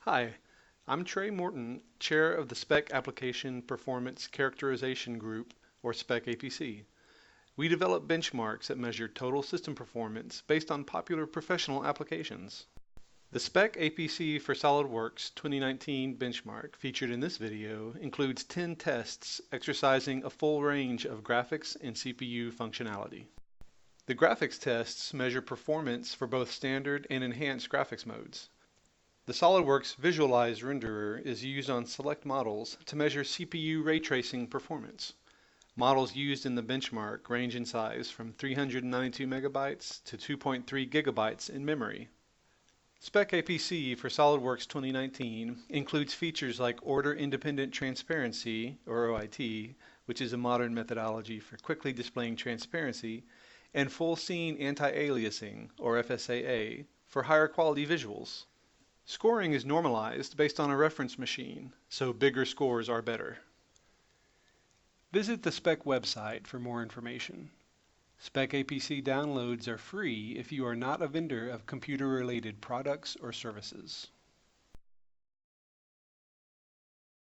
Hi, I'm Trey Morton, Chair of the SPEC Application Performance Characterization Group, or SPECapc. We develop benchmarks that measure total system performance based on popular professional applications. The SPECapc for Solidworks 2019 benchmark featured in this video includes 10 tests exercising a full range of graphics and CPU functionality. The graphics tests measure performance for both standard and enhanced graphics modes. The SOLIDWORKS Visualize renderer is used on select models to measure CPU ray tracing performance. Models used in the benchmark range in size from 392 megabytes to 2.3 gigabytes in memory. SPECapc for SOLIDWORKS 2019 includes features like order-independent transparency, or OIT, which is a modern methodology for quickly displaying transparency, and full scene anti-aliasing, or FSAA, for higher quality visuals. Scoring is normalized based on a reference machine, so bigger scores are better. Visit the SPEC website for more information. SPECapc downloads are free if you are not a vendor of computer-related products or services.